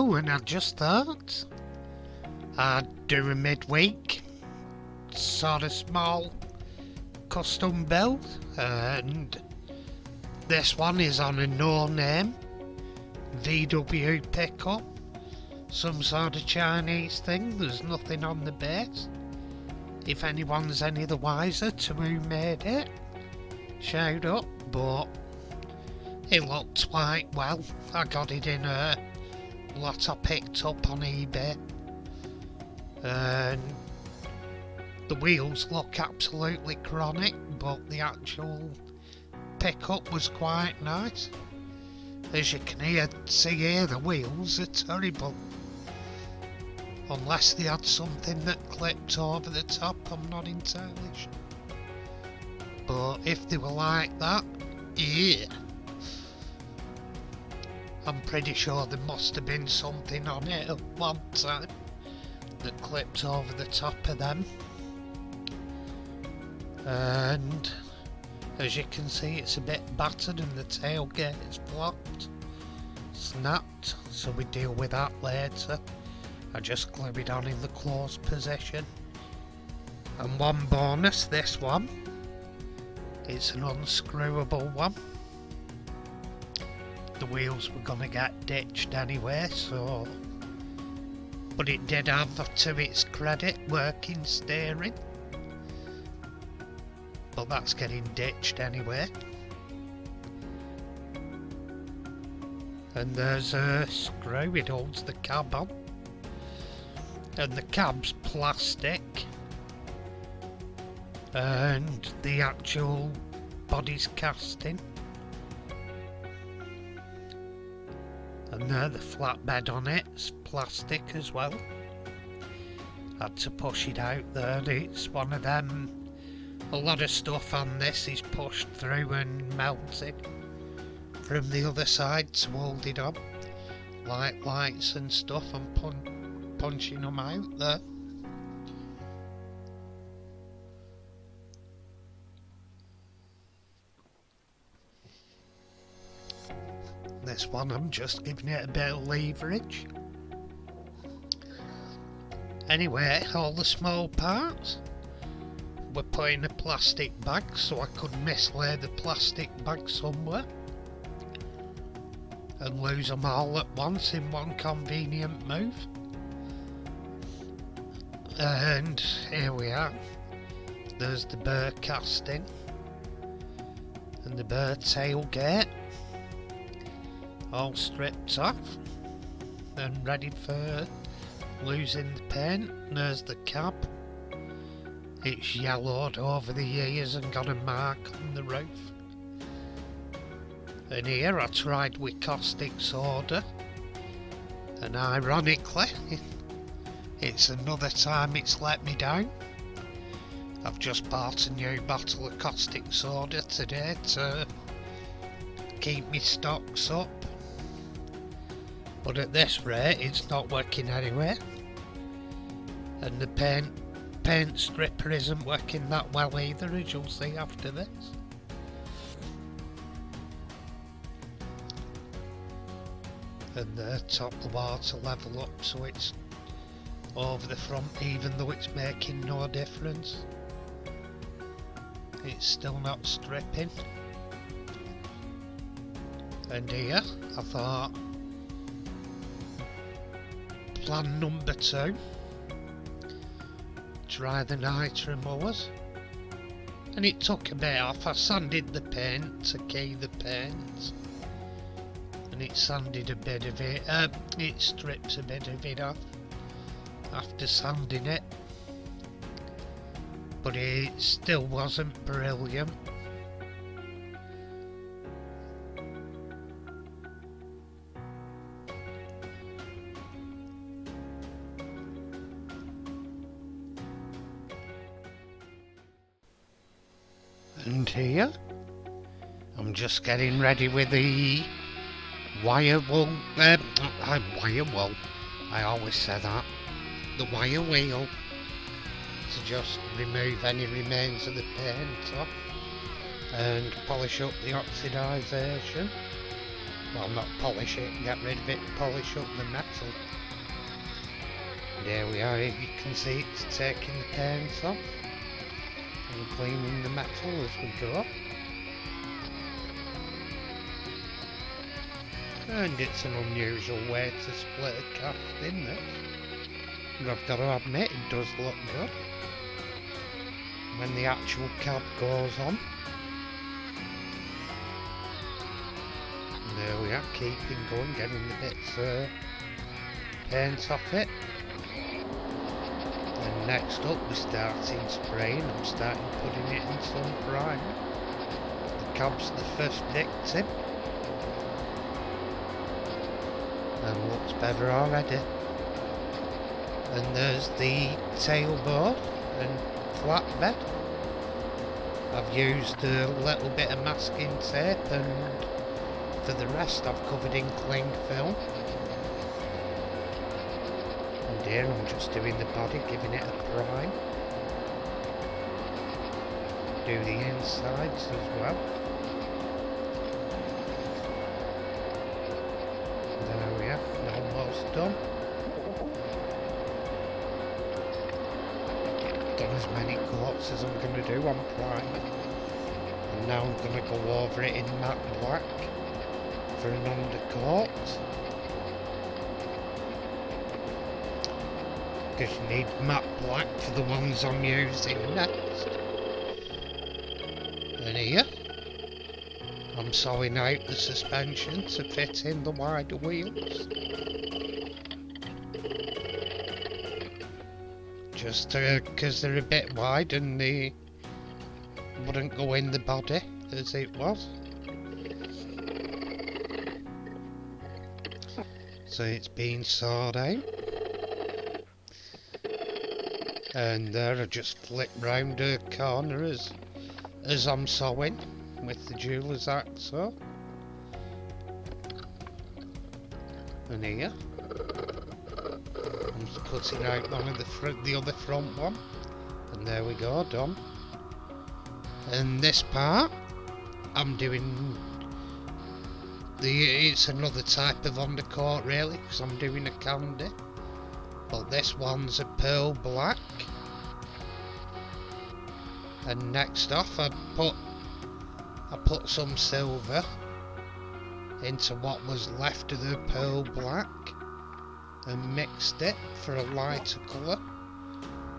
Oh, and I just thought I'd do a midweek sort of small custom build, and this one is on a no-name VW pickup, some sort of Chinese thing. There's nothing on the base. If anyone's any the wiser to who made it, shout up, but it looked quite well. I got it in a lot I picked up on eBay, and the wheels look absolutely chronic, but the actual pickup was quite nice. As you can see here, the wheels are terrible. Unless they had something that clipped over the top, I'm not entirely sure. But if they were like that, yeah. I'm pretty sure there must have been something on it at one time that clipped over the top of them. And as you can see, it's a bit battered and the tailgate is blocked, snapped, so we deal with that later. I just glue it on in the closed position. And one bonus, this one, it's an unscrewable one. The wheels were gonna get ditched anyway, so, but it did have, to its credit, working steering. But that's getting ditched anyway. And there's a screw, it holds the cab on. And the cab's plastic. And the actual body's casting. And there, the flatbed on it's plastic as well. Had to push it out there, it's one of them. A lot of stuff on this is pushed through and melted from the other side to hold it on. Like lights and stuff, I'm punching them out there. This one I'm just giving it a bit of leverage. Anyway, all the small parts were put in a plastic bag, so I could mislay the plastic bag somewhere and lose them all at once in one convenient move. And here we are. There's the burr casting and the burr tailgate all stripped off and ready for losing the paint. And there's the cab. It's yellowed over the years and got a mark on the roof. And here I tried with caustic soda, and ironically it's another time it's let me down. I've just bought a new bottle of caustic soda today to keep me stocks up, but at this rate it's not working anyway, and the paint stripper isn't working that well either, as you'll see after this. And the top the water level up so it's over the front, even though it's making no difference. It's still not stripping. And here I thought, plan number 2, try the nitro mowers, and it took a bit off. I sanded the paint to key the paint, and it sanded a bit of it, it stripped a bit of it off after sanding it, but it still wasn't brilliant. And here I'm just getting ready with the wire wool, I always say that, the wire wheel, to just remove any remains of the paint off and polish up the oxidisation. well, not polish it, get rid of it, polish up the metal. There we are, you can see it's taking the paints off and cleaning the metal as we go. And it's an unusual way to split a cast in this, but I've got to admit it does look good when the actual cab goes on. And there we are, keeping going, getting the bits paint off it. And next up we're starting spraying. I'm starting putting it in some primer. The cab's the first victim. And looks better already. And there's the tailboard and flatbed. I've used a little bit of masking tape, and for the rest I've covered in cling film. And here I'm just doing the body, giving it a prime. Do the insides as well. There we are, almost done. Done as many coats as I'm going to do on primer. And now I'm going to go over it in matte black for an undercoat. Because you need matte black for the ones I'm using next. And here, I'm sawing out the suspension to fit in the wider wheels. Just because they're a bit wide and they wouldn't go in the body as it was. So it's been sawed out. And there I just flip round a corner as I'm sewing with the jeweler's hacksaw. And here I'm just cutting out one of the other front one, and there we go, done. And this part I'm doing it's another type of undercoat really, because I'm doing a candy, but this one's a pearl black. And next off I put some silver into what was left of the pearl black and mixed it for a lighter colour.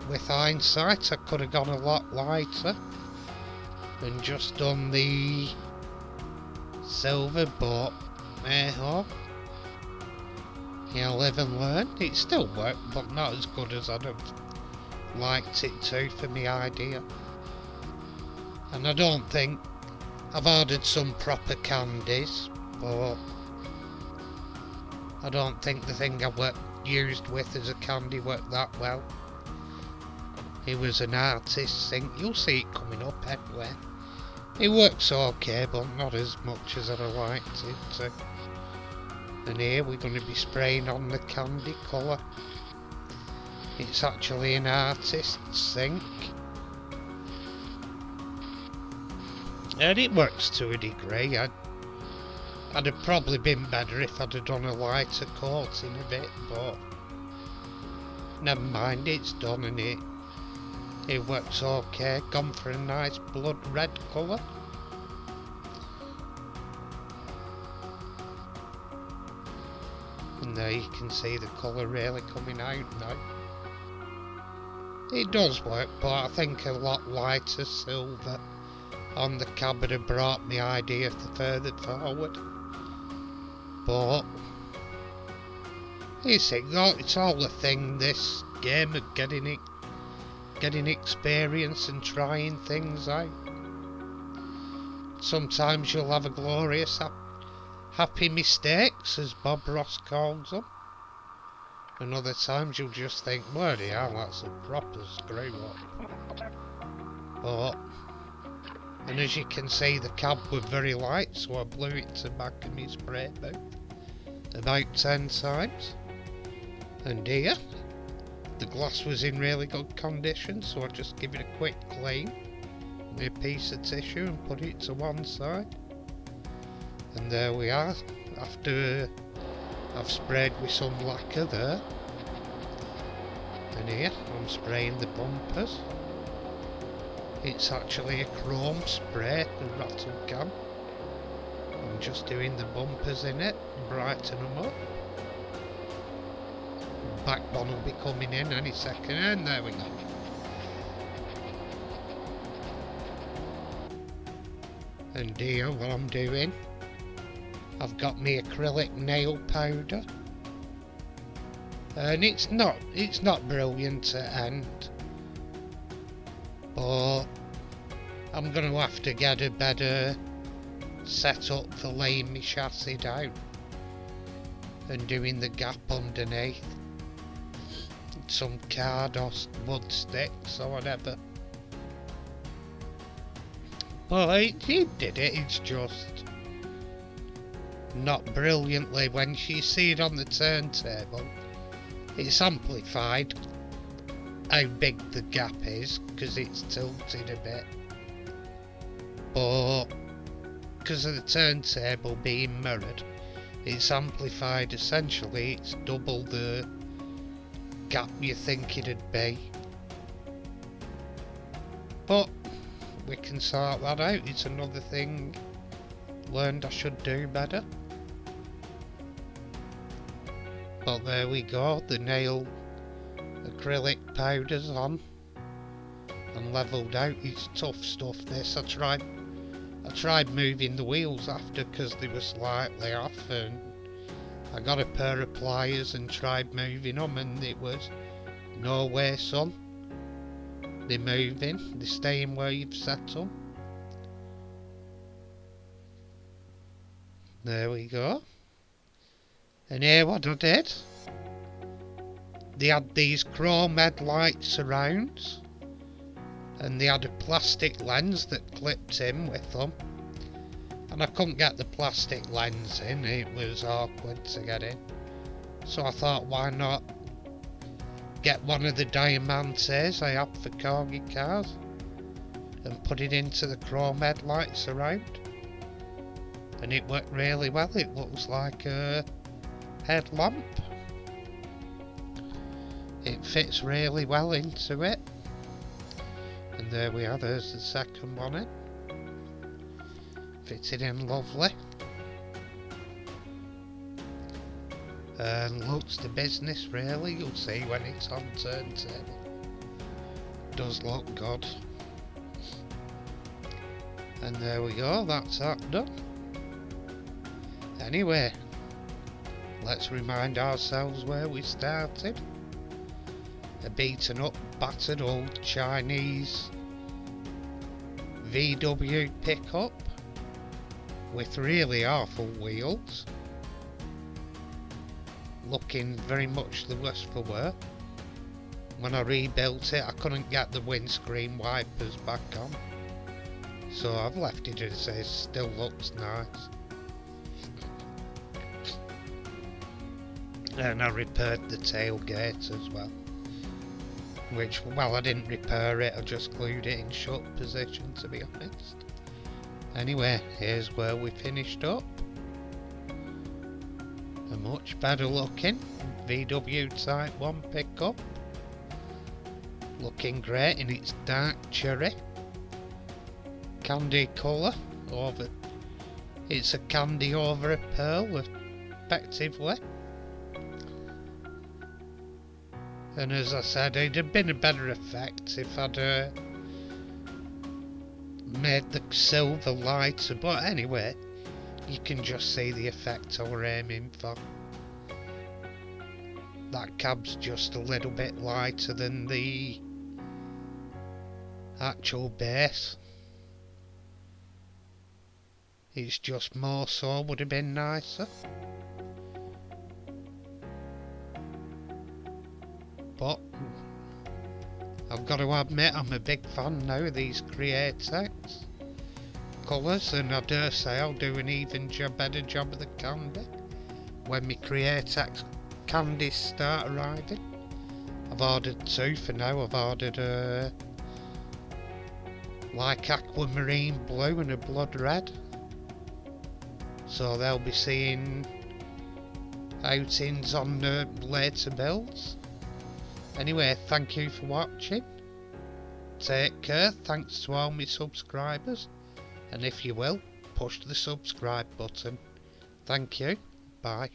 With hindsight I could have gone a lot lighter and just done the silver, but hey ho, you live and learn. It still worked, but not as good as I'd have liked it to for my idea. And I don't think I've ordered some proper candies, but I don't think the thing I used with as a candy worked that well. It was an artist's thing. You'll see it coming up anyway. It works okay, but not as much as I'd have liked it to. And here we're going to be spraying on the candy colour. It's actually an artist's thing. And it works to a degree. I'd have probably been better if I'd have done a lighter coating a bit, but never mind, it's done and it works okay. Gone for a nice blood red colour. And there you can see the colour really coming out now. It does work, but I think a lot lighter silver on the cab would have brought my idea further forward. But it's all a thing, this game of getting experience and trying things out. Sometimes you'll have a glorious happy mistakes, as Bob Ross calls them, and other times you'll just think, bloody hell, that's a proper screw up. But and as you can see, the cab was very light, so I blew it to the back of my spray booth about 10 times. And here, the glass was in really good condition, so I just give it a quick clean with a piece of tissue and put it to one side. And there we are, after I've sprayed with some lacquer there. And here I'm spraying the bumpers. It's actually a chrome spray, the rattle can. I'm just doing the bumpers in it, brighten them up. Back one will be coming in any second, and there we go. And here, what I'm doing, I've got my acrylic nail powder. And it's not brilliant at end, but I'm going to have to get a better setup for laying my chassis down and doing the gap underneath. Some card or wood sticks or whatever. But it did it, it's just not brilliantly. When you see it on the turntable, it's amplified how big the gap is because it's tilted a bit, but because of the turntable being mirrored, it's amplified. Essentially it's double the gap you think it'd be, but we can sort that out. It's another thing learned I should do better. But there we go, the nail acrylic powder's on and levelled out. It's tough stuff this. I tried moving the wheels after because they were slightly off, and I got a pair of pliers and tried moving them, and it was no way, son. They're moving, they're staying where you've set them. There we go. And here what I did, they had these chrome headlight surrounds, and they had a plastic lens that clipped in with them, and I couldn't get the plastic lens in, it was awkward to get in. So I thought, why not get one of the Diamantes I have for corgi cars and put it into the chrome headlight surround, and it worked really well. It looks like a headlamp. It fits really well into it. And there we are, there's the second one in. Fitted in lovely. And looks the business really, you'll see when it's on turntable. Does look good. And there we go, that's that done. Anyway, let's remind ourselves where we started. A beaten up, battered old Chinese VW pickup with really awful wheels, looking very much the worse for wear. When I rebuilt it, I couldn't get the windscreen wipers back on, so I've left it as is. Still looks nice. And I repaired the tailgate as well, which, well, I didn't repair it, I just glued it in shut position, to be honest. Anyway, here's where we finished up. A much better looking VW Type 1 pickup, looking great in its dark cherry candy colour. Over, it's a candy over a pearl effectively. And as I said, it'd have been a better effect if I'd made the silver lighter, but anyway, you can just see the effect I were aiming for. That cab's just a little bit lighter than the actual base. It's just more so, would have been nicer. But I've got to admit, I'm a big fan now of these Createx colours, and I dare say I'll do an even better job of the candy when my Createx candies start arriving. I've ordered two for now. I've ordered like aquamarine blue and a blood red. so they'll be seeing outings on later builds. Anyway, thank you for watching. Take care, thanks to all my subscribers, and if you will, push the subscribe button. Thank you, bye.